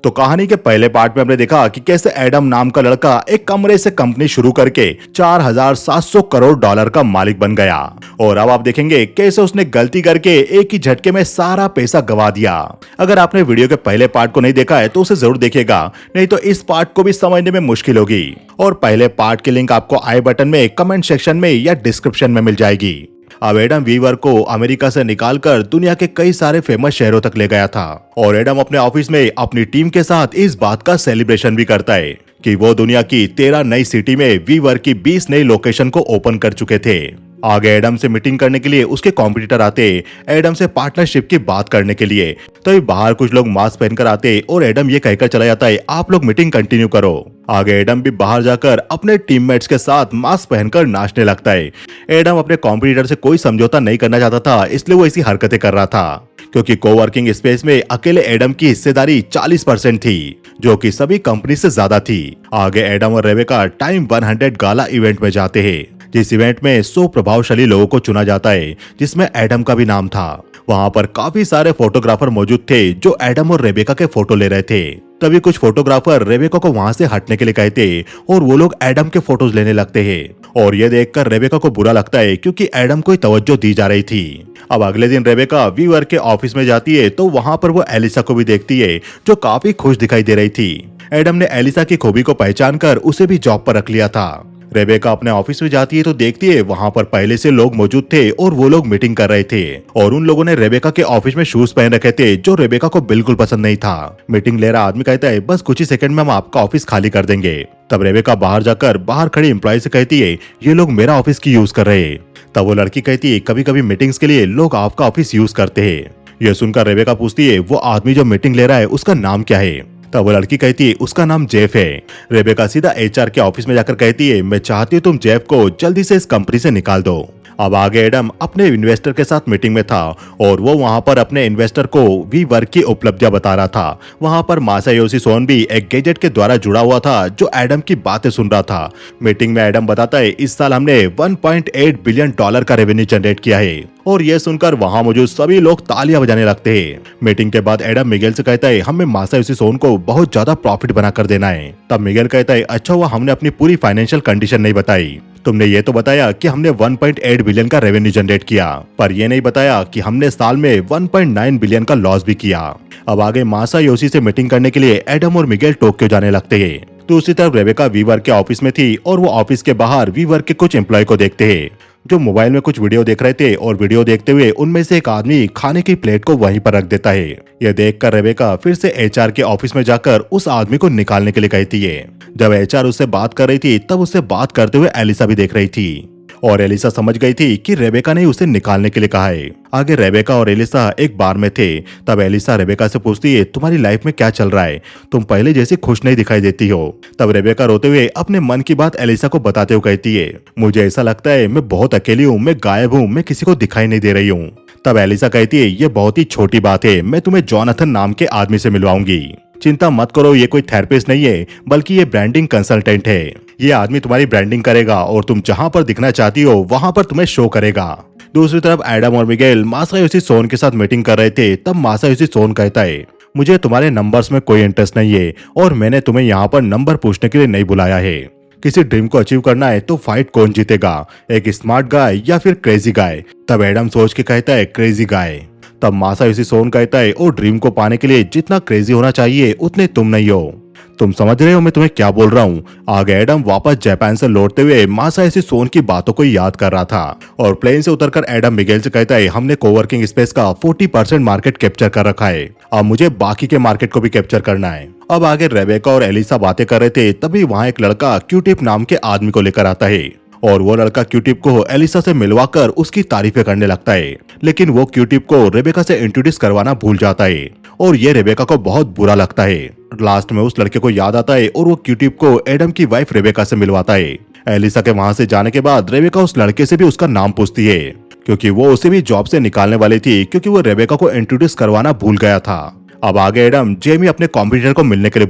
तो कहानी के पहले पार्ट में हमने देखा कि कैसे एडम नाम का लड़का एक कमरे से कंपनी शुरू करके 4,700 करोड़ डॉलर का मालिक बन गया। और अब आप देखेंगे कैसे उसने गलती करके एक ही झटके में सारा पैसा गवा दिया। अगर आपने वीडियो के पहले पार्ट को नहीं देखा है तो उसे जरूर देखिएगा, नहीं तो इस पार्ट को भी समझने में मुश्किल होगी। और पहले पार्ट की लिंक आपको आई बटन में, कमेंट सेक्शन में या डिस्क्रिप्शन में मिल जाएगी। अब एडम वीवर को अमेरिका से निकालकर दुनिया के कई सारे फेमस शहरों तक ले गया था और एडम अपने ऑफिस में अपनी टीम के साथ इस बात का सेलिब्रेशन भी करता है कि वो दुनिया की 13 नई सिटी में वीवर की 20 नई लोकेशन को ओपन कर चुके थे। आगे एडम से मीटिंग करने के लिए उसके कॉम्पिटिटर आते, एडम से पार्टनरशिप की बात करने के लिए। तो बाहर कुछ लोग मास्क पहनकर आते और एडम ये कहकर चला जाता है, आप लोग मीटिंग कंटिन्यू करो। आगे एडम भी बाहर जाकर अपने टीममेट्स के साथ मास्क पहनकर नाचने लगता है। एडम अपने कॉम्पिटिटर से कोई समझौता नहीं करना चाहता था, इसलिए वो ऐसी हरकतें कर रहा था क्योंकि कोवर्किंग स्पेस में अकेले एडम की हिस्सेदारी 40% थी, जो कि सभी कंपनी से ज्यादा थी। आगे एडम और रेबेका टाइम 100 गाला इवेंट में जाते हैं, जिस इवेंट में 100 प्रभावशाली लोगों को चुना जाता है, जिसमें एडम का भी नाम था। वहां पर काफी सारे फोटोग्राफर मौजूद थे जो एडम और रेबेका के फोटो ले रहे थे। तभी कुछ फोटोग्राफर रेबेका को वहां से हटने के लिए कहते और वो लोग एडम के फोटोज लेने लगते हैं। और ये देखकर रेबेका को बुरा लगता है क्योंकि एडम को तवज्जो दी जा रही थी। अब अगले दिन रेबेका वीवर के ऑफिस में जाती है तो वहां पर वो एलिसा को भी देखती है, जो काफी खुश दिखाई दे रही थी। एडम ने एलिसा की खूबी को पहचान कर उसे भी जॉब पर रख लिया था। रेबेका अपने ऑफिस में जाती है तो देखती है वहां पर पहले से लोग मौजूद थे और वो लोग मीटिंग कर रहे थे और उन लोगों ने रेबेका के ऑफिस में शूज पहन रखे थे, जो रेबेका को बिल्कुल पसंद नहीं था। मीटिंग ले रहा आदमी कहता है, बस कुछ ही सेकंड में हम आपका ऑफिस खाली कर देंगे। तब रेबेका बाहर जाकर बाहर खड़ी एम्प्लॉय से कहती है, ये लोग मेरा ऑफिस की यूज कर रहे हैं। तब वो लड़की कहती है, कभी कभी मीटिंग्स के लिए लोग आपका ऑफिस यूज करते हैं। यह सुनकर रेबेका पूछती है, वो आदमी जो मीटिंग ले रहा है उसका नाम क्या है? तब वो लड़की कहती है, उसका नाम जेफ है। रेबेका सीधा एचआर के ऑफिस में जाकर कहती है, मैं चाहती हूँ तुम जेफ को जल्दी से इस कंपनी से निकाल दो। अब आगे एडम अपने इन्वेस्टर के साथ मीटिंग में था और वो वहां पर अपने इन्वेस्टर को वीवर की उपलब्धियां बता रहा था। वहां पर मासायोशी सोन भी एक गैजेट के द्वारा जुड़ा हुआ था, जो एडम की बातें सुन रहा था। मीटिंग में एडम बताता है, इस साल हमने 1.8 बिलियन डॉलर का रेवेन्यू जनरेट किया है। और यह सुनकर वहां मौजूद सभी लोग तालियां बजाने लगते हैं। मीटिंग के बाद एडम मिगेल से कहता है, हमें मासायोशी सोन को बहुत ज्यादा प्रॉफिट बना कर देना है। तब मिगेल कहता है, अच्छा हुआ हमने अपनी पूरी फाइनेंशियल कंडीशन नहीं बताई। तुमने ये तो बताया कि हमने 1.8 बिलियन का रेवेन्यू जनरेट किया, पर ये नहीं बताया कि हमने साल में 1.9 बिलियन का लॉस भी किया। अब आगे मासायोशी से मीटिंग करने के लिए एडम और मिगेल टोक्यो जाने लगते हैं। दूसरी तरफ रेबेका वीवर के ऑफिस में थी और वो ऑफिस के बाहर वीवर के कुछ एम्प्लॉय को देखते हैं, जो मोबाइल में कुछ वीडियो देख रहे थे और वीडियो देखते हुए उनमें से एक आदमी खाने की प्लेट को वहीं पर रख देता है। यह देखकर रेबेका फिर से एचआर के ऑफिस में जाकर उस आदमी को निकालने के लिए कहती है। जब एचआर उससे बात कर रही थी तब उससे बात करते हुए एलिसा भी देख रही थी और एलिसा समझ गई थी कि रेबेका ने उसे निकालने के लिए कहा है। आगे रेबेका और एलिसा एक बार में थे। तब एलिसा रेबेका से पूछती है, तुम्हारी लाइफ में क्या चल रहा है? तुम पहले जैसी खुश नहीं दिखाई देती हो। तब रेबेका रोते हुए अपने मन की बात एलिसा को बताते हुए कहती है, मुझे ऐसा लगता है मैं बहुत अकेली हूँ, मैं गायब हूँ, मैं किसी को दिखाई नहीं दे रही हूँ। तब एलिसा कहती है, ये बहुत ही छोटी बात है, मैं तुम्हें जॉनथन नाम के आदमी से मिलवाऊंगी। चिंता मत करो, ये कोई थेरेपिस्ट नहीं है, बल्कि ये ब्रांडिंग कंसल्टेंट है। ये आदमी तुम्हारी ब्रांडिंग करेगा और तुम जहां पर दिखना चाहती हो वहां पर तुम्हें शो करेगा। दूसरी तरफ एडम और मिगेल मासायोशी सोन के साथ मीटिंग कर रहे थे। तब मासायोशी सोन कहता है, मुझे तुम्हारे नंबर्स में कोई इंटरेस्ट नहीं है और मैंने तुम्हें यहाँ पर नंबर पूछने के लिए नहीं बुलाया है। किसी ड्रीम को अचीव करना है तो फाइट कौन जीतेगा, एक स्मार्ट गाय या फिर क्रेजी गाय? तब एडम सोच के कहता है, क्रेजी गाय। तब मासायोशी सोन कहता है, ओ ड्रीम को पाने के लिए जितना क्रेजी होना चाहिए उतने तुम नहीं हो। तुम समझ रहे हो मैं तुम्हें क्या बोल रहा हूँ? आगे एडम वापस जापान से लौटते हुए मासायोशी सोन की बातों को याद कर रहा था और प्लेन से उतरकर एडम मिगेल से कहता है, हमने कोवर्किंग स्पेस का 40% मार्केट कैप्चर कर रखा है, अब मुझे बाकी के मार्केट को भी कैप्चर करना है। अब आगे रेबेका और एलिसा बातें कर रहे थे, तभी वहाँ एक लड़का क्यूटिप नाम के आदमी को लेकर आता है और वो लड़का क्यूटिप को एलिसा से मिलवाकर उसकी तारीफें करने लगता है। लेकिन वो क्यूटिप को रेबेका से इंट्रोड्यूस करवाना भूल जाता है और ये रेबेका को बहुत बुरा लगता है। लास्ट में उस लड़के को याद आता है और वो क्यूटिप को एडम की वाइफ रेबेका से मिलवाता है। एलिसा के वहां से जाने के बाद रेबेका उस लड़के से भी उसका नाम पूछती है, क्योंकि वो उसे भी जॉब से निकालने वाली थी, क्योंकि वो रेबेका को इंट्रोड्यूस करवाना भूल गया था। अब आगे एडम जेमी अपने कॉम्पिटिटर को मिलने के लिए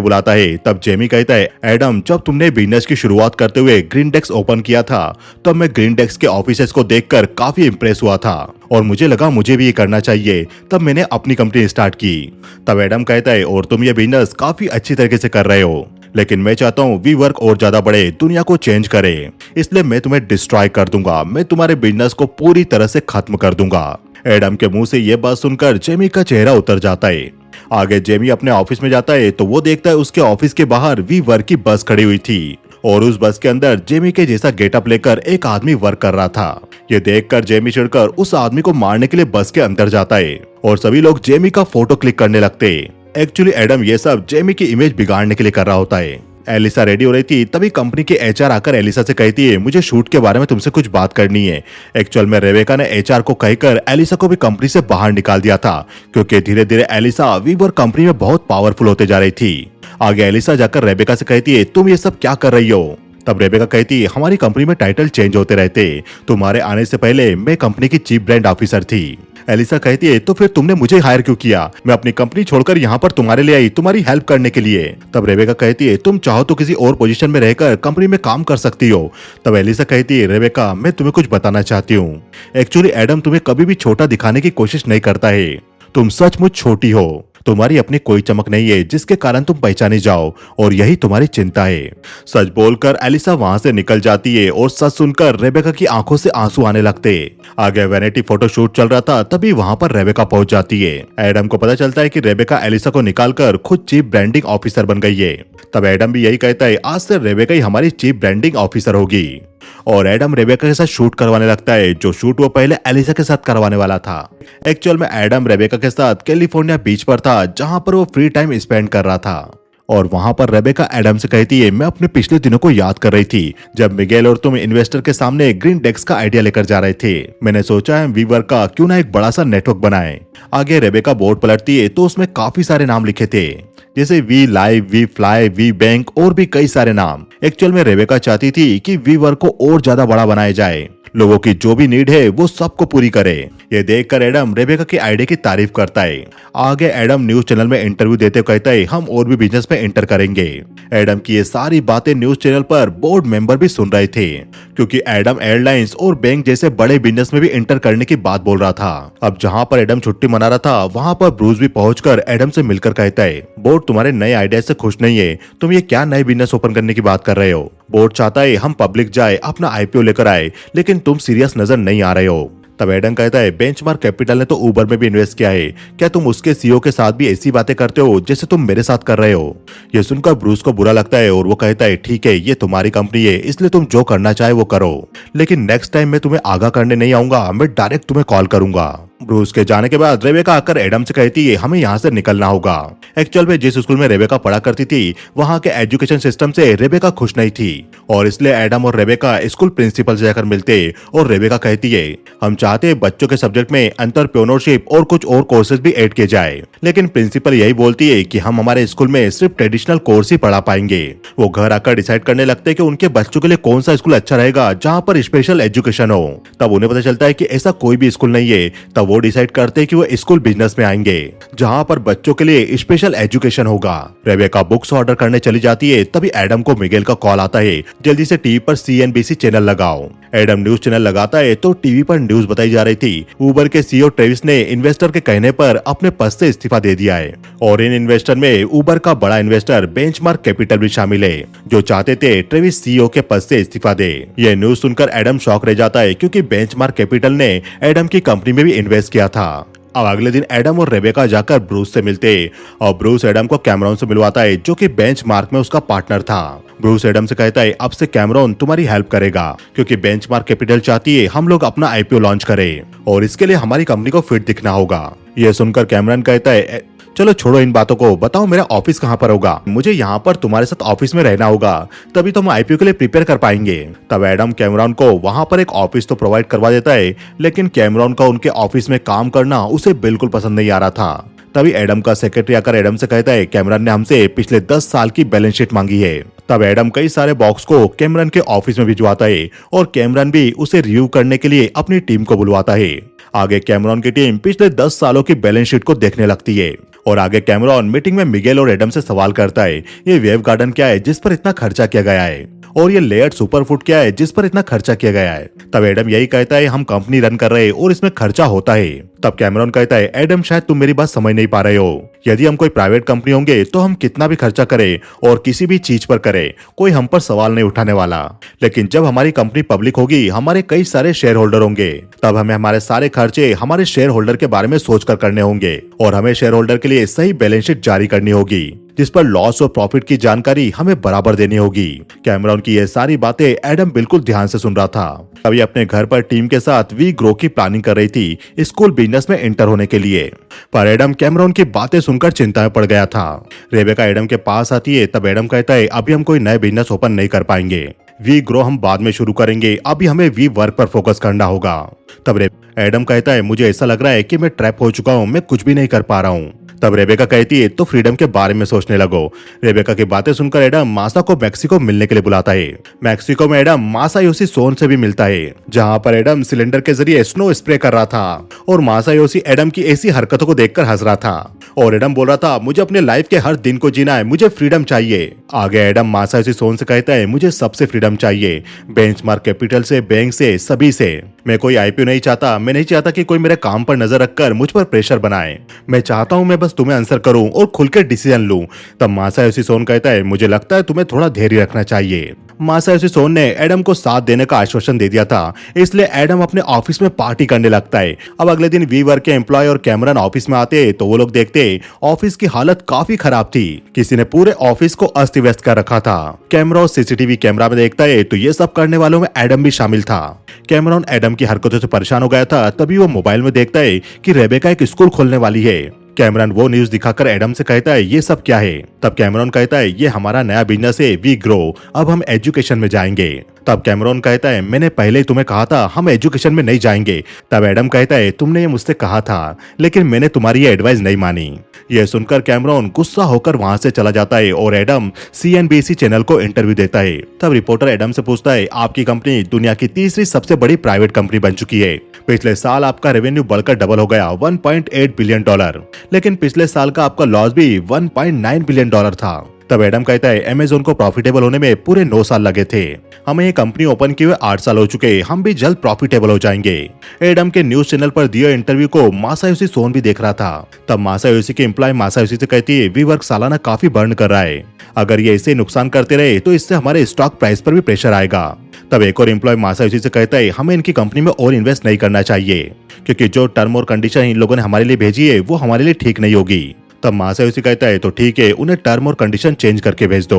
बुलाता है। तब जेमी कहता है, एडम जब तुमने बिजनेस की शुरुआत करते हुए ग्रीन डेस्क ओपन किया था तब मैं ग्रीन डेस्क के ऑफिसर्स को देखकर काफी इंप्रेस हुआ था और मुझे लगा मुझे भी ये करना चाहिए। तब मैंने अपनी कंपनी स्टार्ट की। तब एडम कहता है, और तुम ये बिजनेस काफी अच्छी तरीके से कर रहे हो, लेकिन मैं चाहता हूँ वी वर्क और ज्यादा बढ़े, दुनिया को चेंज करे, इसलिए मैं तुम्हें डिस्ट्रॉय कर दूंगा। मैं तुम्हारे बिजनेस को पूरी तरह से खत्म कर दूंगा। एडम के मुंह से यह बात सुनकर जेमी का चेहरा उतर जाता है। आगे जेमी अपने ऑफिस में जाता है तो वो देखता है उसके ऑफिस के बाहर वी वर्क की बस खड़ी हुई थी और उस बस के अंदर जेमी के जैसा गेटअप लेकर एक आदमी वर्क कर रहा था। ये देखकर जेमी चिढ़कर उस आदमी को मारने के लिए बस के अंदर जाता है और सभी लोग जेमी का फोटो क्लिक करने लगते। एक्चुअली एडम ये सब जेमी की इमेज बिगाड़ने के लिए कर रहा होता है। एलिसा रेडी हो रही थी, तभी कंपनी के एचआर आकर एलिसा से कहती है, मुझे शूट के बारे में तुमसे कुछ बात करनी है। एक्चुअल में रेबेका ने एचआर को कहकर एलिसा को भी कंपनी से बाहर निकाल दिया था, क्योंकि धीरे धीरे एलिसा वीवर कंपनी में बहुत पावरफुल होते जा रही थी। आगे एलिसा जाकर रेबेका से कहती है, तुम ये सब क्या कर रही हो? तब रेबेका कहती है, हमारी कंपनी में टाइटल चेंज होते रहते, तुम्हारे आने से पहले मैं कंपनी की चीफ ब्रांड ऑफिसर थी। एलिसा कहती है, तो फिर तुमने मुझे हायर क्यों किया? मैं अपनी कंपनी छोड़कर यहाँ पर तुम्हारे लिए आई, तुम्हारी हेल्प करने के लिए। तब रेबेका कहती है, तुम चाहो तो किसी और पोजीशन में रहकर कंपनी में काम कर सकती हो। तब एलिसा कहती है, रेबेका मैं तुम्हें कुछ बताना चाहती हूँ। एक्चुअली एडम तुम्हें कभी भी छोटा दिखाने की कोशिश नहीं करता है, तुम सचमुच छोटी हो। तुम्हारी अपनी कोई चमक नहीं है जिसके कारण तुम पहचाने जाओ, और यही तुम्हारी चिंता है। सच बोलकर एलिसा वहां से निकल जाती है और सच सुनकर रेबेका की आंखों से आंसू आने लगते। आगे वैनिटी फोटोशूट चल रहा था, तभी वहां पर रेबेका पहुंच जाती है। एडम को पता चलता है कि रेबेका एलिसा को निकालकर खुद चीफ ब्रांडिंग ऑफिसर बन गई है। तब एडम भी यही कहता है, आज से रेबेका ही हमारी चीफ ब्रांडिंग ऑफिसर होगी। और एडम रेबेका के साथ शूट करवाने लगता है, जो शूट वो पहले एलिसा के साथ करवाने वाला था। एक्चुअल में एडम रेबेका के साथ कैलिफोर्निया बीच पर था, जहां पर वो फ्री टाइम स्पेंड कर रहा था। और वहां पर रेबेका एडम से कहती है, मैं अपने पिछले दिनों को याद कर रही थी जब मिगेल और तुम इन्वेस्टर के सामने ग्रीन डेस्क का आइडिया लेकर जा रहे थे। मैंने सोचा है वीवर का क्यों ना एक बड़ा सा नेटवर्क बनाए। आगे रेबेका बोर्ड पलटती है तो उसमें काफी सारे नाम लिखे थे, जैसे we live, we fly, we bank और भी कई सारे नाम। एक्चुअल में रेबेका चाहती थी कि वीवर को और ज्यादा बड़ा बनाया जाए, लोगों की जो भी नीड है वो सबको पूरी करे। ये देखकर एडम रेबेका के आइडिया की तारीफ करता है। आगे एडम न्यूज चैनल में इंटरव्यू देते हुए कहता है, हम और भी बिजनेस में एंटर करेंगे। एडम की ये सारी बातें न्यूज चैनल पर बोर्ड मेंबर भी सुन रहे थे, क्योंकि एडम एयरलाइंस और बैंक जैसे बड़े बिजनेस में भी एंटर करने की बात बोल रहा था। अब जहाँ पर एडम छुट्टी मना रहा था, वहाँ पर ब्रूस भी पहुंचकर एडम से मिलकर कहता है, बोर्ड तुम्हारे नए आइडिया से खुश नहीं है, तुम ये क्या नए बिजनेस ओपन करने की बात कर रहे हो? बोर्ड चाहता है हम पब्लिक जाए, अपना आईपीओ लेकर आए, लेकिन तुम सीरियस नजर नहीं आ रहे हो। तब एडम कहता है, बेंचमार्क कैपिटल ने तो उबर में भी इन्वेस्ट किया है, क्या तुम उसके सीईओ के साथ भी ऐसी बातें करते हो जैसे तुम मेरे साथ कर रहे हो? ये सुनकर ब्रूस को बुरा लगता है और वो कहता है, ठीक है ये तुम्हारी कंपनी है, इसलिए तुम जो करना चाहे वो करो, लेकिन नेक्स्ट टाइम मैं तुम्हें आगाह करने नहीं आऊंगा, मैं डायरेक्ट तुम्हें कॉल करूंगा। ब्रूस के जाने के बाद रेबेका आकर एडम से कहती है, हमें यहाँ से निकलना होगा। एक्चुअल में जिस स्कूल में रेबेका पढ़ा करती थी, वहाँ के एजुकेशन सिस्टम से रेबेका खुश नहीं थी, और इसलिए एडम और रेबेका स्कूल प्रिंसिपल से जाकर मिलते और रेबेका कहती है, हम चाहते हैं बच्चों के सब्जेक्ट में एंटरप्रेन्योरशिप और कुछ और कोर्सेज भी ऐड किए जाए, लेकिन प्रिंसिपल यही बोलती है कि हम हमारे स्कूल में सिर्फ ट्रेडिशनल कोर्स ही पढ़ा पाएंगे। वो घर आकर डिसाइड करने लगते हैं कि उनके बच्चों के लिए कौन सा स्कूल अच्छा रहेगा जहाँ पर स्पेशल एजुकेशन हो। तब उन्हें पता चलता है कि ऐसा कोई भी स्कूल नहीं है। तब वो डिसाइड करते हैं कि वो स्कूल बिजनेस में आएंगे, जहाँ पर बच्चों के लिए स्पेशल एजुकेशन होगा। रेबेका बुक्स ऑर्डर करने चली जाती है, तभी एडम को मिगेल का कॉल आता है, जल्दी से टीवी पर CNBC चैनल लगाओ। एडम न्यूज चैनल लगाता है तो टीवी पर न्यूज बताई जा रही थी, उबर के सीईओ ट्रेविस ने इन्वेस्टर के कहने पर अपने पद से इस्तीफा दे दिया है, और इन इन्वेस्टर में उबर का बड़ा इन्वेस्टर बेंचमार्क कैपिटल भी शामिल है, जो चाहते थे ट्रेविस सीईओ के पद से इस्तीफा दे। यह न्यूज सुनकर एडम शॉक रह जाता है, क्योंकि बेंचमार्क कैपिटल ने एडम की कंपनी में भी इन्वेस्ट किया था। अब अगले दिन एडम और रेबेका जाकर ब्रूस से मिलते और ब्रूस एडम को कैमरॉन से मिलवाता है, जो कि बेंचमार्क में उसका पार्टनर था। ब्रूस एडम से कहता है, अब से कैमरॉन तुम्हारी हेल्प करेगा, क्योंकि बेंचमार्क कैपिटल चाहती है हम लोग अपना आईपीओ लॉन्च करें, और इसके लिए हमारी कंपनी को फिट दिखना होगा। यह सुनकर कैमरॉन कहता है, चलो छोड़ो इन बातों को, बताओ मेरा ऑफिस कहाँ पर होगा? मुझे यहाँ पर तुम्हारे साथ ऑफिस में रहना होगा, तभी तो हम आईपीओ के लिए प्रिपेयर कर पाएंगे। तब एडम कैमरॉन को वहाँ पर एक ऑफिस तो प्रोवाइड करवा देता है, लेकिन कैमरॉन का उनके ऑफिस में काम करना उसे बिल्कुल पसंद नहीं आ रहा था। तभी एडम का सेक्रेटरी आकर एडम से कहता है, कैमरॉन ने हमसे पिछले 10 साल की बैलेंस शीट मांगी है, तब एडम कई सारे बॉक्स को कैमरन के ऑफिस में भिजवाता है और कैमरन भी उसे रिव्यू करने के लिए अपनी टीम को बुलवाता है। आगे कैमरन की टीम पिछले 10 सालों की बैलेंस शीट को देखने लगती है और आगे कैमरन मीटिंग में मिगेल और एडम से सवाल करता है, ये वेव गार्डन क्या है जिस पर इतना खर्चा किया गया है, और ये लेयर्ड सुपरफूड क्या है जिस पर इतना खर्चा किया गया है। तब एडम यही कहता है, हम कंपनी रन कर रहे हैं और इसमें खर्चा होता है। तब कैमरन कहता है, एडम शायद तुम मेरी बात समझ नहीं पा रहे हो। यदि हम कोई प्राइवेट कंपनी होंगे तो हम कितना भी खर्चा करें और किसी भी चीज पर करें, कोई हम पर सवाल नहीं उठाने वाला। लेकिन जब हमारी कंपनी पब्लिक होगी, हमारे कई सारे शेयर होल्डर होंगे, तब हमें हमारे सारे खर्चे हमारे शेयर होल्डर के बारे में सोचकर करने होंगे और हमें शेयर होल्डर के लिए सही बैलेंस शीट जारी करनी होगी जिस पर लॉस और प्रॉफिट की जानकारी हमें बराबर देनी होगी। कैमरन की ये सारी बातें एडम बिल्कुल ध्यान से सुन रहा था। अभी अपने घर पर टीम के साथ वी ग्रो की प्लानिंग कर रही थी स्कूल बिजनेस में एंटर होने के लिए, पर एडम कैमरन की बातें सुनकर चिंता में पड़ गया था। रेबेका एडम के पास आती है, तब एडम कहता है, अभी हम कोई नए बिजनेस ओपन नहीं कर पाएंगे, वी ग्रो हम बाद में शुरू करेंगे, अभी हमें वी वर्क पर फोकस करना होगा। तब एडम कहता है, मुझे ऐसा लग रहा है कि मैं ट्रैप हो चुका हूँ, मैं कुछ भी नहीं कर पा रहा हूँ। तब रेबेका कहती है, तो फ्रीडम के बारे में सोचने लगो। रेबेका की बातें सुनकर एडम मासा को मैक्सिको मिलने के लिए बुलाता है। मैक्सिको में एडम मासायोशी सोन से भी मिलता है, जहां पर एडम सिलेंडर के जरिए स्नो स्प्रे कर रहा था और मासायोशी एडम की ऐसी हरकतों को देखकर हंस रहा था और एडम बोल रहा था, मुझे अपने लाइफ के हर दिन को जीना है, मुझे फ्रीडम चाहिए। आगे एडम मासायोशी सोन से कहता है, मुझे सबसे फ्रीडम चाहिए, बेंचमार्क कैपिटल से, बैंक से, सभी से। मैं कोई आईपीओ नहीं चाहता, मैं नहीं चाहता कि कोई मेरे काम पर नजर रखकर मुझ पर प्रेशर बनाए। मैं चाहता हूं मैं बस तुम्हें आंसर करूं और खुल के डिसीजन लूं। तब मासायोशी सोन कहता है, मुझे लगता है तुम्हें थोड़ा धैर्य रखना चाहिए। मासायोशी सोन ने एडम को साथ देने का आश्वासन दे दिया था, इसलिए एडम अपने ऑफिस में पार्टी करने लगता है। अब अगले दिन वीवर के एम्प्लॉय और कैमरन ऑफिस में आते तो वो लोग देखते ऑफिस की हालत काफी खराब थी, किसी ने पूरे ऑफिस को अस्त व्यस्त कर रखा था। कैमरन सीसीटीवी कैमरा में देखता है तो ये सब करने वालों में एडम भी शामिल था। कैमरन एडम की हरकतों से परेशान हो गया था, तभी वो मोबाइल में देखता है कि रेबेका एक स्कूल खोलने वाली है। कैमरन वो न्यूज दिखाकर एडम से कहता है, ये सब क्या है? तब कैमरन कहता है, ये हमारा नया बिजनेस है, वी ग्रो, अब हम एजुकेशन में जाएंगे। तब कैमरन कहता है, मैंने पहले ही तुम्हें कहा था हम एजुकेशन में नहीं जाएंगे। तब एडम कहता है, तुमने ये मुझसे कहा था, लेकिन मैंने तुम्हारी ये एडवाइस नहीं मानी। यह सुनकर कैमरन गुस्सा होकर वहां से चला जाता है और एडम CNBC चैनल को इंटरव्यू देता है। तब रिपोर्टर एडम से पूछता है, आपकी कंपनी दुनिया की तीसरी सबसे बड़ी प्राइवेट कंपनी बन चुकी है, पिछले साल आपका रेवेन्यू बढ़कर डबल हो गया, $1.8 बिलियन, लेकिन पिछले साल का आपका लॉस भी $1.9 बिलियन था। तब एडम कहता है, अमेज़न को प्रॉफिटेबल होने में पूरे 9 साल लगे थे, हमें ये कंपनी ओपन किए हुए 8 साल हो चुके, हम भी जल्द प्रॉफिटेबल हो जाएंगे। एडम के न्यूज चैनल पर दिए इंटरव्यू को मासायोशी सोन भी देख रहा था। तब मासायोशी के एम्प्लॉय मासायोशी से कहती है, वी वर्क सालाना काफी बर्न कर रहा है, अगर ये इसे नुकसान करते रहे तो इससे हमारे स्टॉक प्राइस पर भी प्रेशर आएगा। तब एक और एम्प्लॉय मासायोशी से कहता है, हमें इनकी कंपनी में और इन्वेस्ट नहीं करना चाहिए, क्योंकि जो टर्म और कंडीशन इन लोगों ने हमारे लिए भेजी है वो हमारे लिए ठीक नहीं होगी। तब मासायोशी कहता है, तो ठीक है, उन्हें टर्म और कंडीशन चेंज करके भेज दो।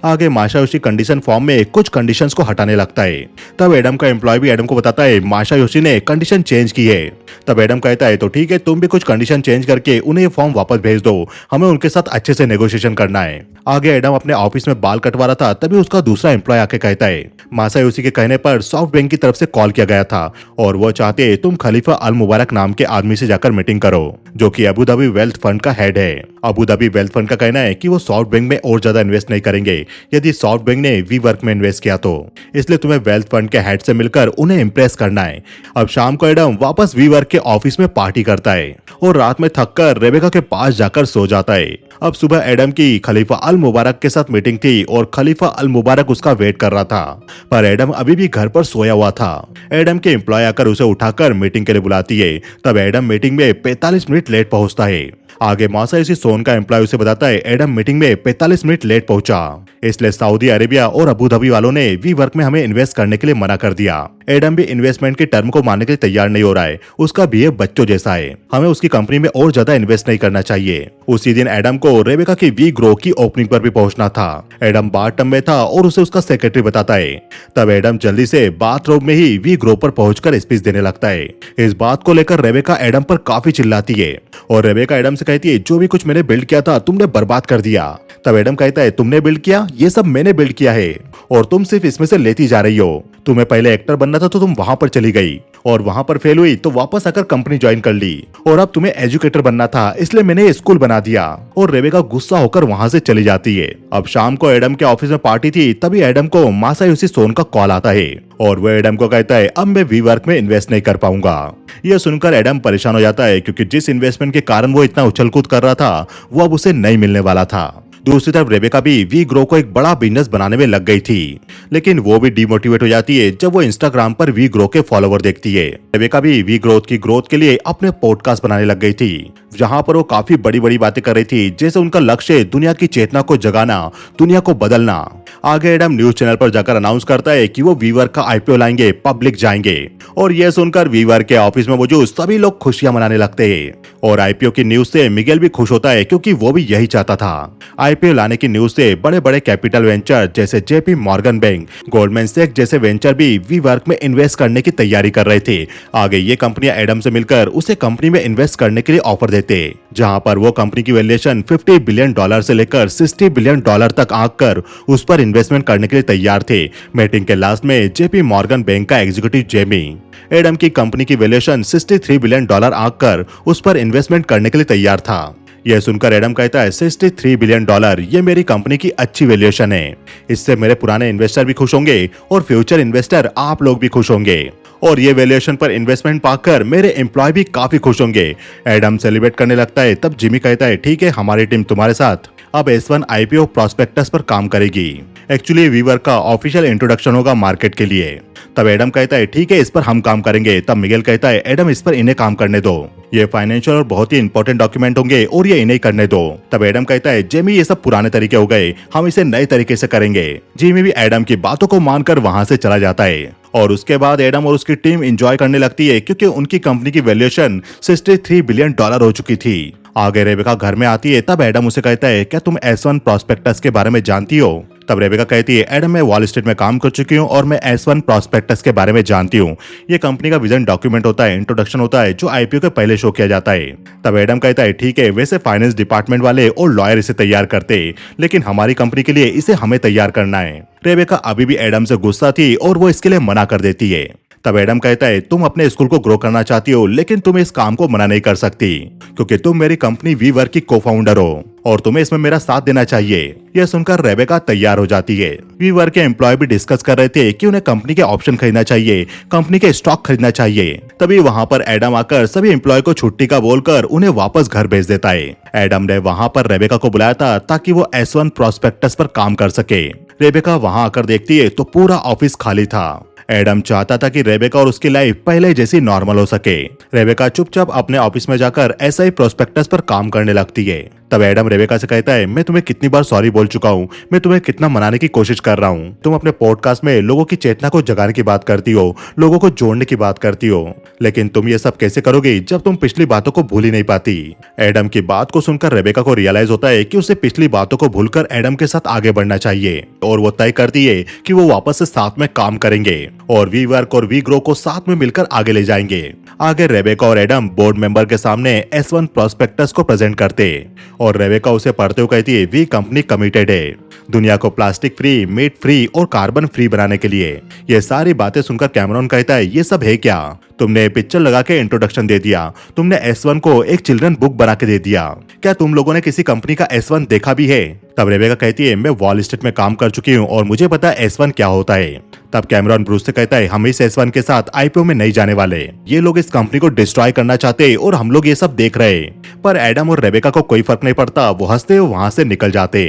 आगे मासायोशी कंडीशन फॉर्म में कुछ कंडीशंस को हटाने लगता है। तब एडम का एम्प्लॉय भी एडम को बताता है, मासायोशी ने कंडीशन चेंज की है। तब एडम कहता है, तो ठीक है, तुम भी कुछ कंडीशन चेंज करके उन्हें ये फॉर्म वापस भेज दो, हमें उनके साथ अच्छे से नेगोशिएशन करना है। आगे एडम अपने ऑफिस में बाल कटवा रहा था, तभी उसका दूसरा एम्प्लॉय आके कहता है, मासायोशी के कहने पर सॉफ्ट बैंक की तरफ से कॉल किया गया था और वो चाहते तुम खलीफा अल मुबारक नाम के आदमी से जाकर मीटिंग करो, जो कि अबू धाबी वेल्थ फंड का हेड है। अबू धाबी वेल्थ फंड का कहना है कि वो सॉफ्ट बैंक में और ज्यादा इन्वेस्ट नहीं करेंगे यदि सॉफ्ट बैंक ने वी वर्क में इन्वेस्ट किया तो, इसलिए तुम्हें वेल्थ फंड के हेड से मिलकर उन्हें इम्प्रेस करना है। अब शाम को एडम वापस वी वर्क के ऑफिस में पार्टी करता है और रात में थककर रेबेका के पास जाकर सो जाता है। अब सुबह एडम की खलीफा अल मुबारक के साथ मीटिंग थी और खलीफा अल मुबारक उसका वेट कर रहा था, पर एडम अभी भी घर पर सोया हुआ था। एडम के एम्प्लॉय आकर उसे उठाकर मीटिंग के लिए बुलाती है। तब एडम मीटिंग में 45 मिनट लेट पहुंचता है। आगे मासायोशी सोन का एम्प्लॉय उसे बताता है, एडम मीटिंग में 45 मिनट लेट पहुंचा, इसलिए सऊदी अरेबिया और अबू धाबी वालों ने वी वर्क में हमें इन्वेस्ट करने के लिए मना कर दिया। एडम भी इन्वेस्टमेंट के टर्म को मानने के लिए तैयार नहीं हो रहा है, उसका बिहेव बच्चों जैसा है, हमें उसकी कंपनी में और ज्यादा इन्वेस्ट नहीं करना चाहिए। उसी दिन एडम को रेबेका की वी ग्रो की ओपनिंग पर भी पहुंचना था। एडम बाथटब में था और उसे उसका सेक्रेटरी बताता है। तब एडम जल्दी से बाथरूम में ही वी ग्रो पर पहुंचकर स्पीच देने लगता है। इस बात को लेकर रेबेका एडम पर काफी चिल्लाती है और रेबेका एडम से कहती है, जो भी कुछ मैंने बिल्ड किया था तुमने बर्बाद कर दिया। तब एडम कहता है, तुमने बिल्ड किया? ये सब मैंने बिल्ड किया है और तुम सिर्फ इसमें से लेती जा रही हो। तुम्हें पहले एक्टर बनना था तो तुम वहां पर चली गई, और वहां पर फेल हुई तो वापस आकर कंपनी ज्वाइन कर ली, और अब तुम्हें एजुकेटर बनना था इसलिए मैंने स्कूल बना दिया। और रेबेका गुस्सा होकर वहां से चली जाती है। अब शाम को एडम के ऑफिस में पार्टी थी, तभी एडम को मासायोशी सोन का कॉल आता है और वो एडम को कहता है अब मैं वी वर्क में इन्वेस्ट नहीं कर पाऊंगा। यह सुनकर एडम परेशान हो जाता है क्योंकि जिस इन्वेस्टमेंट के कारण वो इतना उछल कूद कर रहा था वो अब उसे नहीं मिलने वाला था। दूसरी तरफ रेबेका भी वी ग्रो को एक बड़ा बिजनेस बनाने में लग गई थी, लेकिन वो भी डिमोटिवेट हो जाती है जब वो इंस्टाग्राम पर वी ग्रो के फॉलोवर देखती है। रेबेका भी वी ग्रोथ के लिए अपने पॉडकास्ट बनाने लग गई थी, जहां पर वो काफी बड़ी बड़ी बातें कर रही थी, जैसे उनका लक्ष्य दुनिया की चेतना को जगाना, दुनिया को बदलना। आगे एडम न्यूज चैनल पर जाकर अनाउंस करता है कि वो वीवर का आईपीओ लाएंगे, पब्लिक जाएंगे, और यह सुनकर वीवर के ऑफिस में मौजूद सभी लोग खुशियां मनाने लगते हैं। और आईपीओ की न्यूज से मिगेल भी खुश होता है क्योंकि वो भी यही चाहता था। आईपीओ लाने की न्यूज से बड़े बड़े कैपिटल वेंचर जैसे जेपी मॉर्गन बैंक, गोल्डमैन सैक्स जैसे वेंचर भी वी वर्क में इन्वेस्ट करने की तैयारी कर रहे थे। आगे ये कंपनियां एडम से मिलकर उसे कंपनी में इन्वेस्ट करने के लिए ऑफर देते, जहां पर वो कंपनी की वैल्यूएशन $50 बिलियन से लेकर $60 बिलियन तक आंक कर उस पर इन्वेस्टमेंट करने के लिए तैयार थे। मीटिंग के लास्ट में जेपी मॉर्गन बैंक का एग्जीक्यूटिव जेमी एडम की कंपनी की वैल्यूएशन $63 बिलियन आंक कर उस पर इन्वेस्टमेंट करने के लिए तैयार था। यह सुनकर एडम कहता है $63 बिलियन, ये मेरी कंपनी की अच्छी वैल्यूएशन है। इससे मेरे पुराने इन्वेस्टर भी खुश होंगे और फ्यूचर इन्वेस्टर आप लोग भी खुश होंगे, और ये वैल्यूएशन पर इन्वेस्टमेंट पाकर मेरे एम्प्लॉय भी काफी खुश होंगे। एडम सेलिब्रेट करने लगता है, तब जिमी कहता है ठीक है, हमारी टीम तुम्हारे साथ अब S1 आईपीओ प्रोस्पेक्टस पर काम करेगी। एक्चुअली वीवर का ऑफिशियल इंट्रोडक्शन होगा मार्केट के लिए। तब एडम कहता है ठीक है, इस पर हम काम करेंगे। तब मिगेल कहता है एडम इस पर इन्हें काम करने दो, ये फाइनेंशियल और बहुत ही इंपॉर्टेंट डॉक्यूमेंट होंगे और ये इन्हें करने दो। तब एडम कहता है जेमी ये सब पुराने तरीके हो गए, हम इसे नए तरीके से करेंगे। जिमी भी एडम की बातों को मानकर वहां से चला जाता है, और उसके बाद एडम और उसकी टीम एंजॉय करने लगती है क्योंकि उनकी कंपनी की वैल्यूएशन $63 बिलियन हो चुकी थी। आगे रेबेका घर में आती है, तब एडम उसे कहता है क्या तुम S1 प्रोस्पेक्टस के बारे में जानती हो? तब रेबेका कहती है एडम मैं वॉल स्ट्रीट में काम कर चुकी हूँ और मैं S1 प्रोस्पेक्टस के बारे में जानती हूँ। ये कंपनी का विजन डॉक्यूमेंट होता है, इंट्रोडक्शन होता है जो आईपीओ के पहले शो किया जाता है। तब एडम कहता है ठीक है, वैसे फाइनेंस डिपार्टमेंट वाले और लॉयर इसे तैयार करते, लेकिन हमारी कंपनी के लिए इसे हमें तैयार करना है। रेबेका अभी भी एडम से गुस्सा थी और वो इसके लिए मना कर देती है। तब एडम कहता है तुम अपने स्कूल को ग्रो करना चाहती हो, लेकिन तुम इस काम को मना नहीं कर सकती क्योंकि तुम मेरी कंपनी वी वर्क की को फाउंडर हो और तुम्हें इसमें मेरा साथ देना चाहिए। यह सुनकर रेबेका तैयार हो जाती है। वी वर्क के एम्प्लॉय भी डिस्कस कर रहे थे कि उन्हें कंपनी के ऑप्शन खरीदना चाहिए, कंपनी के स्टॉक खरीदना चाहिए। तभी वहां पर एडम आकर सभी एम्प्लॉय को छुट्टी का बोलकर उन्हें वापस घर भेज देता है। एडम ने वहां पर रेबेका को बुलाया था ताकि वो S1 प्रोस्पेक्टस पर काम कर सके। रेबेका वहां आकर देखती है तो पूरा ऑफिस खाली था। एडम चाहता था कि रेबेका और उसकी लाइफ पहले जैसी नॉर्मल हो सके। रेबेका चुपचाप अपने ऑफिस में जाकर SI प्रोस्पेक्टस पर काम करने लगती है। तब एडम रेबेका से कहता है मैं तुम्हें कितनी बार सॉरी बोल चुका हूँ, मैं तुम्हें कितना मनाने की कोशिश कर रहा हूँ। तुम अपने पॉडकास्ट में लोगों की चेतना को जगाने की बात करती हो, लोगों को जोड़ने की बात करती हो, लेकिन तुम ये सब कैसे करोगी जब तुम पिछली बातों को भूल ही नहीं पाती। एडम की बात को सुनकर रेबेका को रियलाइज होता है कि उसे पिछली बातों को भूलकर एडम के साथ आगे बढ़ना चाहिए, और वो तय करती है कि वो वापस से साथ में काम करेंगे और वी वर्क और वी ग्रो को साथ में मिलकर आगे ले जाएंगे। आगे रेबेका और एडम बोर्ड मेंबर के सामने S1 प्रोस्पेक्टस को प्रेजेंट करते और रेबेका उसे पढ़ते हुए कहती है वी कंपनी कमिटेड है दुनिया को प्लास्टिक फ्री, मीट फ्री और कार्बन फ्री बनाने के लिए। ये सारी बातें सुनकर कैमरॉन कहता है ये सब है क्या? तुमने पिक्चर लगा के इंट्रोडक्शन दे दिया, तुमने S1 को एक चिल्ड्रन बुक बना के दे दिया, क्या तुम लोगों ने किसी कंपनी का S1 देखा भी है? तब रेबेका कहती है मैं वॉल स्ट्रीट में काम कर चुकी हूँ और मुझे पता है S1 क्या होता है। तब कैमरॉन ब्रूस से कहता है हम इस S1 के साथ आईपीओ में नहीं जाने वाले, ये लोग इस कंपनी को डिस्ट्रॉय करना चाहते और हम लोग ये सब देख रहे। पर एडम और रेबेका को कोई फर्क नहीं पड़ता, वो हंसते हुए वहां से निकल जाते।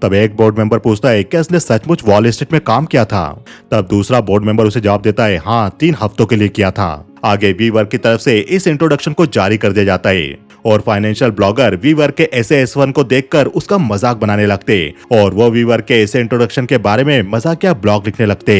तब एक बोर्ड मेंबर पूछता है क्या इसने सचमुच वॉल स्ट्रीट में काम किया था? तब दूसरा बोर्ड मेंबर उसे जवाब देता है हाँ, 3 हफ्तों के लिए किया था। आगे वी वर्क की तरफ से इस इंट्रोडक्शन को जारी कर दिया जाता है और फाइनेंशियल ब्लॉगर वी वर्क के ऐसे S1 को देखकर उसका मजाक बनाने लगते और वो वी वर्क के ऐसे इंट्रोडक्शन के बारे में मजाकिया ब्लॉग लिखने लगते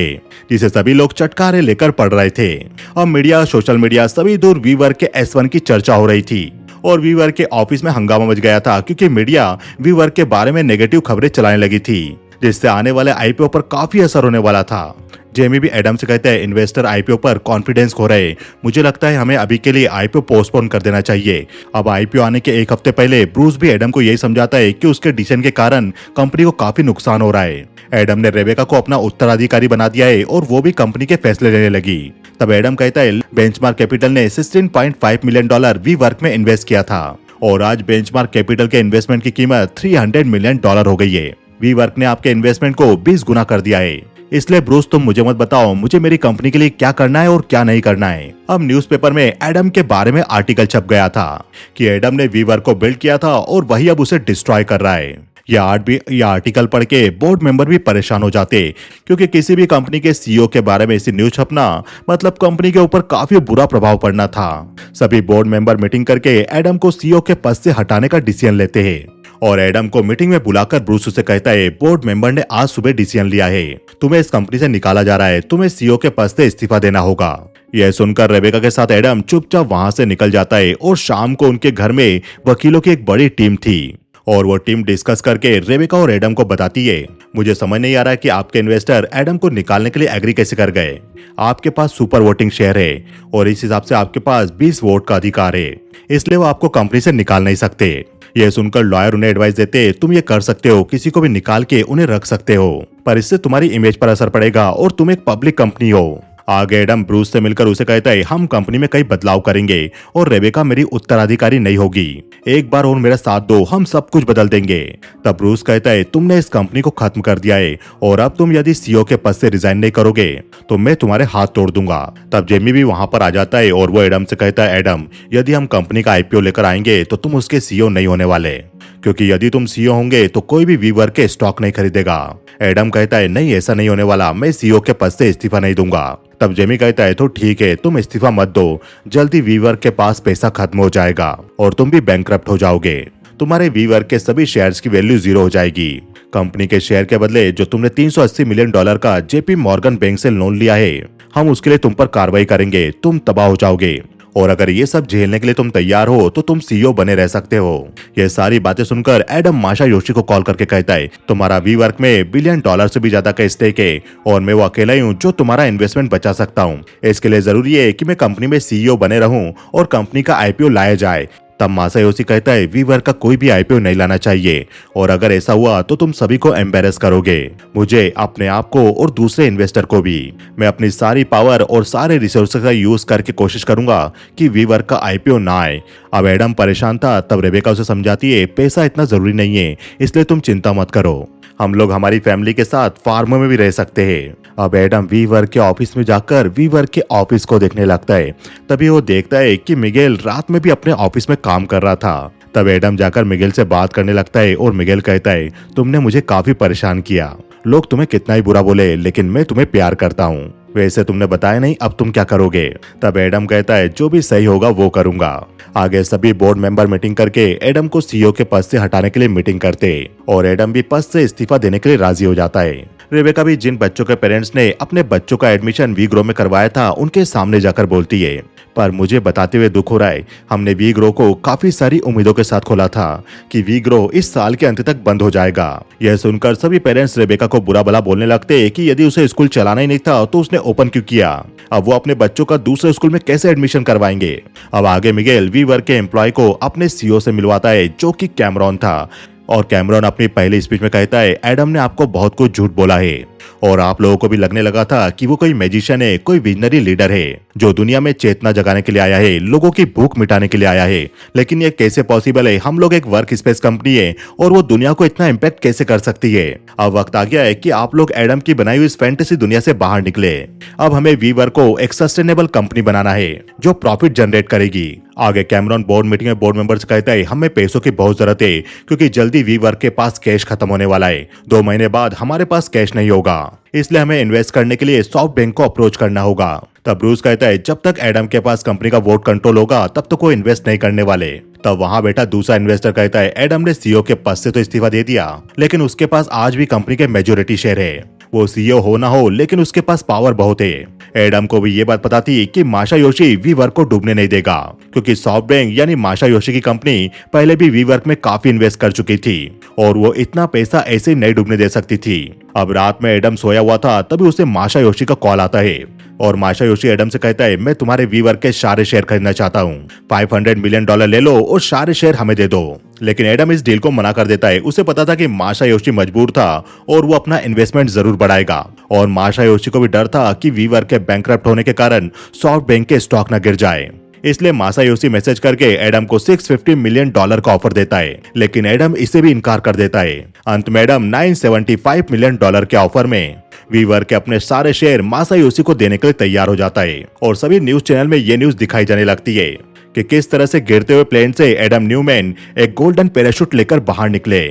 जिसे सभी लोग चटकारे लेकर पढ़ रहे थे। अब मीडिया, सोशल मीडिया सभी दूर वी वर्क के S1 की चर्चा हो रही थी और वी वर्क के ऑफिस में हंगामा मच गया था क्योंकि मीडिया वी वर्क के बारे में नेगेटिव खबरें चलाने लगी थी, जिससे आने वाले आईपीओ पर काफी असर होने वाला था। जेमी भी एडम से कहता है इन्वेस्टर आईपीओ पर कॉन्फिडेंस खो रहे, मुझे लगता है हमें अभी के लिए आईपीओ पोस्टपोन कर देना चाहिए। अब आईपीओ आने के 1 हफ्ते पहले ब्रूस भी एडम को यही समझाता है कि उसके डिसीजन के कारण कंपनी को काफी नुकसान हो रहा है। एडम ने रेबेका को अपना उत्तराधिकारी बना दिया है और वो भी कंपनी के फैसले लेने लगी। तब एडम कहता है बेंचमार्क कैपिटल ने $16.5 मिलियन वी वर्क में इन्वेस्ट किया था और आज बेंचमार्क कैपिटल के इन्वेस्टमेंट की कीमत $300 मिलियन हो गई है। वी वर्क ने आपके इन्वेस्टमेंट को 20 गुना कर दिया है। इसलिए ब्रूस तुम मुझे मत बताओ मुझे मेरी कंपनी के लिए क्या करना है और क्या नहीं करना है। अब न्यूज़पेपर में एडम के बारे में आर्टिकल छप गया था कि एडम ने वी वर्क को बिल्ड किया था और वही अब उसे डिस्ट्रॉय कर रहा है। यह आर्टिकल पढ़ के बोर्ड मेंबर भी परेशान हो जाते क्योंकि किसी भी कंपनी के सीईओ के बारे में ऐसी न्यूज छपना मतलब कंपनी के ऊपर काफी बुरा प्रभाव पड़ना था। सभी बोर्ड मेंबर मीटिंग करके एडम को सीईओ के पद से हटाने का डिसीजन लेते हैं और एडम को मीटिंग में बुलाकर ब्रूस उसे कहता है बोर्ड मेंबर ने आज सुबह डिसीजन लिया है, तुम्हें इस कंपनी से निकाला जा रहा है, तुम्हें सीईओ के पद से इस्तीफा देना होगा। यह सुनकर रेबेका के साथ एडम चुपचाप वहां से निकल जाता है और शाम को उनके घर में वकीलों की एक बड़ी टीम थी और वो टीम डिस्कस करके रेबेका और एडम को बताती है मुझे समझ नहीं आ रहा है कि आपके इन्वेस्टर एडम को निकालने के लिए एग्री कैसे कर गए। आपके पास सुपर वोटिंग शेयर है और इस हिसाब से आपके पास 20 वोट का अधिकार है, इसलिए वो आपको कंपनी से निकाल नहीं सकते। यह सुनकर लॉयर उन्हें एडवाइस देते तुम ये कर सकते हो, किसी को भी निकाल के उन्हें रख सकते हो, पर इससे तुम्हारी इमेज पर असर पड़ेगा और तुम एक पब्लिक कंपनी हो। आगे एडम ब्रूस से मिलकर उसे कहता है हम कंपनी में कई बदलाव करेंगे और रेबेका मेरी उत्तराधिकारी नहीं होगी, एक बार और मेरा साथ दो, हम सब कुछ बदल देंगे। तब ब्रूस कहता है तुमने इस कंपनी को खत्म कर दिया है और अब तुम यदि सीईओ के पद से रिजाइन नहीं करोगे तो मैं तुम्हारे हाथ तोड़ दूंगा। तब जेमी भी वहां पर आ जाता है और वो एडम से कहता है एडम यदि हम कंपनी का आईपीओ लेकर आएंगे तो तुम उसके सीईओ नहीं होने वाले, क्योंकि यदि तुम सीईओ होंगे तो कोई भी वी वर्क के स्टॉक नहीं खरीदेगा। एडम कहता है नहीं ऐसा नहीं होने वाला, मैं सीईओ के पद से इस्तीफा नहीं दूंगा। तब जेमी कहता है तो ठीक है तुम इस्तीफा मत दो, जल्दी वी वर्क के पास पैसा खत्म हो जाएगा और तुम भी बैंकक्रप्ट हो जाओगे, तुम्हारे वी वर्क के सभी शेयर्स की वैल्यू 0 हो जाएगी। कंपनी के शेयर के बदले जो तुमने $380 मिलियन का जेपी मॉर्गन बैंक से लोन लिया है हम उसके लिए तुम पर कार्रवाई करेंगे, तुम तबाह हो जाओगे और अगर ये सब झेलने के लिए तुम तैयार हो तो तुम सीईओ बने रह सकते हो। ये सारी बातें सुनकर एडम मासायोशी को कॉल करके कहता है तुम्हारा वी वर्क में $1 बिलियन से भी ज्यादा का स्टेक है और मैं वो अकेला ही हूँ जो तुम्हारा इन्वेस्टमेंट बचा सकता हूँ। इसके लिए जरूरी है कि मैं कंपनी में सीईओ बने रहूं और कंपनी का आईपीओ लाया जाए। तब मासायोशी कहता है वी वर्क का कोई भी आईपीओ नहीं लाना चाहिए और अगर ऐसा हुआ तो तुम सभी को एम्बेरस करोगे, मुझे, अपने आप को और दूसरे इन्वेस्टर को भी। मैं अपनी सारी पावर और सारे रिसोर्सेज का यूज करके कोशिश करूंगा कि वी वर्क का आईपीओ ना आए। अब एडम परेशान था, तब रेबेका उसे समझाती है पैसा इतना जरूरी नहीं है, इसलिए तुम चिंता मत करो, हम लोग हमारी फैमिली के साथ फार्म में भी रह सकते हैं। अब एडम वी वर्क के ऑफिस में जाकर वी वर्क के ऑफिस को देखने लगता है। तभी वो देखता है कि मिगेल रात में भी अपने ऑफिस में काम कर रहा था। तब एडम जाकर मिगेल से बात करने लगता है और मिगेल कहता है तुमने मुझे काफी परेशान किया, लोग तुम्हें कितना ही बुरा बोले लेकिन मैं तुम्हें प्यार करता हूँ, वैसे तुमने बताया नहीं, अब तुम क्या करोगे। तब एडम कहता है जो भी सही होगा वो करूंगा। आगे सभी बोर्ड मेंबर मीटिंग करके एडम को सीईओ के पद से हटाने के लिए मीटिंग करते और एडम भी पद से इस्तीफा देने के लिए राजी हो जाता है। रेबेका भी जिन बच्चों के पेरेंट्स ने अपने बच्चों का एडमिशन वी ग्रो में करवाया था उनके सामने जाकर बोलती है पर मुझे बताते हुए दुख हो रहा है, हमने वी ग्रो को काफी सारी उम्मीदों के साथ खोला था कि वी ग्रो इस साल के अंत तक बंद हो जाएगा। यह सुनकर सभी पेरेंट्स रेबेका को बुरा भला बोलने लगते कि यदि उसे स्कूल चलाना ही नहीं था तो उसने ओपन क्यों किया, अब वो अपने बच्चों का दूसरे स्कूल में कैसे एडमिशन करवाएंगे। अब आगे मिगेल वी वर्क के एम्प्लॉय को अपने सीईओ से मिलवाता है जो कि कैमरॉन था और कैमरॉन अपनी पहली स्पीच में कहता है एडम ने आपको बहुत कुछ झूठ बोला है और आप लोगों को भी लगने लगा था कि वो कोई मैजिशियन है, कोई विजनरी लीडर है जो दुनिया में चेतना जगाने के लिए आया है, लोगों की भूख मिटाने के लिए आया है, लेकिन ये कैसे पॉसिबल है, हम लोग एक वर्क स्पेस कंपनी है और वो दुनिया को इतना इम्पैक्ट कैसे कर सकती है। अब वक्त आ गया है कि आप लोग एडम की बनाई हुई इस फैंटेसी दुनिया से बाहर निकले। अब हमें वी वर्क को एक सस्टेनेबल कंपनी बनाना है जो प्रॉफिट जनरेट करेगी। आगे कैमरॉन बोर्ड मीटिंग में बोर्ड मेंबर्स कहता है हमें पैसों की बहुत जरूरत है क्योंकि जल्दी वी वर्क के पास कैश खत्म होने वाला है, 2 महीने बाद हमारे पास कैश नहीं होगा, इसलिए हमें इन्वेस्ट करने के लिए सॉफ्ट बैंक को अप्रोच करना होगा। तब ब्रूस कहता है जब तक एडम के पास कंपनी का वोट कंट्रोल होगा तब तक वो इन्वेस्ट नहीं करने वाले। तब वहां बैठा दूसरा इन्वेस्टर कहता है एडम ने सीईओ के पद से तो इस्तीफा दे दिया लेकिन उसके पास आज भी कंपनी के मेजोरिटी शेयर है, वो सीईओ हो ना हो लेकिन उसके पास पावर बहुत है। एडम को भी ये बात पता थी कि मासायोशी वी वर्क को डूबने नहीं देगा क्योंकि सॉफ्ट बैंक यानी मासायोशी की कंपनी पहले भी वी वर्क में काफी इन्वेस्ट कर चुकी थी और वो इतना पैसा ऐसे नहीं डूबने दे सकती थी। अब रात में एडम सोया हुआ था, तभी उसे मासायोशी का कॉल आता है और मासायोशी एडम से कहता है, मैं तुम्हारे वीवर्क के सारे शेयर खरीदना चाहता हूँ, $500 मिलियन ले लो और सारे शेयर हमें दे दो। लेकिन एडम इस डील को मना कर देता है। उसे पता था कि मासायोशी मजबूर था और वो अपना इन्वेस्टमेंट जरूर बढ़ाएगा और मासायोशी को भी डर था कि वीवर्क के बैंकरप्ट होने के कारण सॉफ्टबैंक के स्टॉक न गिर जाए। इसलिए मासायोशी मैसेज करके एडम को $650 मिलियन का ऑफर देता है, लेकिन एडम इसे भी इनकार कर देता है। अंत में एडम $975 मिलियन के ऑफर में वीवर्क के अपने सारे शेयर मासायोशी को देने के लिए तैयार हो जाता है और सभी न्यूज चैनल में ये न्यूज दिखाई जाने लगती है कि किस तरह से गिरते हुए प्लेन से एडम न्यूमैन एक गोल्डन पैराशूट लेकर बाहर निकले।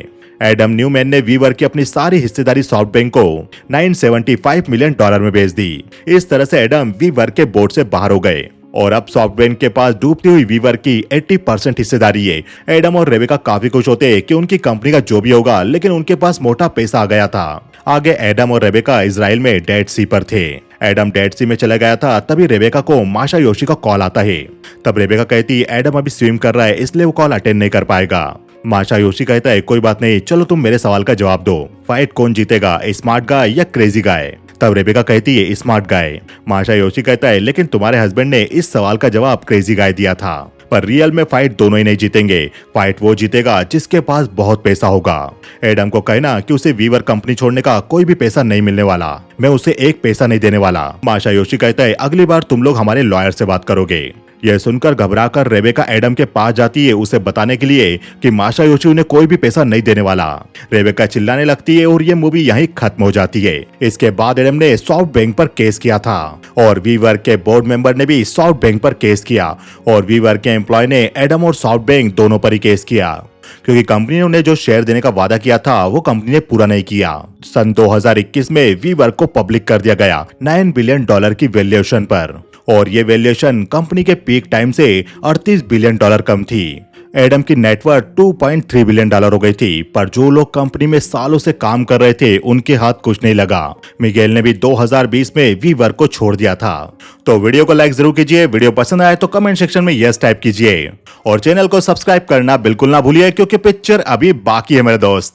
एडम न्यूमैन ने वीवर्क की अपनी सारी हिस्सेदारी सॉफ्टबैंक को $975 मिलियन में बेच दी। इस तरह से एडम वीवर्क के बोर्ड से बाहर हो गए और अब सॉफ्टबैंक के पास डूबती हुई वीवर्क की 80% हिस्सेदारी है। एडम और रेबेका काफी खुश होते हैं कि उनकी कंपनी का जो भी होगा, लेकिन उनके पास मोटा पैसा आ गया था। आगे एडम और रेबेका इजराइल में डेड सी पर थे। एडम डेड सी में चला गया था, तभी रेबेका को मासायोशी का कॉल आता है। तब रेबेका कहती है, एडम अभी स्विम कर रहा है, इसलिए वो कॉल अटेंड नहीं कर पाएगा। मासायोशी कहता है, कोई बात नहीं, चलो तुम मेरे सवाल का जवाब दो, फाइट कौन जीतेगा, स्मार्ट गाय या क्रेजी गाय? तब रेबेका कहती है, स्मार्ट गाय। मासायोशी कहता है, लेकिन तुम्हारे हस्बैंड ने इस सवाल का जवाब क्रेजी गाय दिया था, पर रियल में फाइट दोनों ही नहीं जीतेंगे। फाइट वो जीतेगा जिसके पास बहुत पैसा होगा। एडम को कहना कि उसे वीवर कंपनी छोड़ने का कोई भी पैसा नहीं मिलने वाला, मैं उसे एक पैसा नहीं देने वाला। मासायोशी कहता है, अगली बार तुम लोग हमारे लॉयर से बात करोगे। यह सुनकर घबराकर रेबेका एडम के पास जाती है उसे बताने के लिए कि मासायोशी उन्हें कोई भी पैसा नहीं देने वाला। रेबेका चिल्लाने लगती है और ये मूवी यहीं खत्म हो जाती है। इसके बाद एडम ने सॉफ्टबैंक पर केस किया था और वीवर्क के बोर्ड मेंबर ने भी सॉफ्टबैंक पर केस किया और वीवर्क के एम्प्लॉय ने एडम और सॉफ्टबैंक दोनों पर ही केस किया, क्योंकि कंपनी ने उन्हें जो शेयर देने का वादा किया था वो कंपनी ने पूरा नहीं किया। सन 2021 में वीवर्क को पब्लिक कर दिया गया $9 बिलियन की वैल्यूएशन पर और ये वैल्यूएशन कंपनी के पीक टाइम से $38 बिलियन कम थी। एडम की नेटवर्थ $2.3 बिलियन हो गई थी, पर जो लोग कंपनी में सालों से काम कर रहे थे उनके हाथ कुछ नहीं लगा। मिगेल ने भी 2020 में वीवर्क को छोड़ दिया था। तो वीडियो को लाइक जरूर कीजिए, वीडियो पसंद आए तो कमेंट सेक्शन में यस टाइप कीजिए और चैनल को सब्सक्राइब करना बिल्कुल ना भूलिए, क्योंकि पिक्चर अभी बाकी है मेरे दोस्त।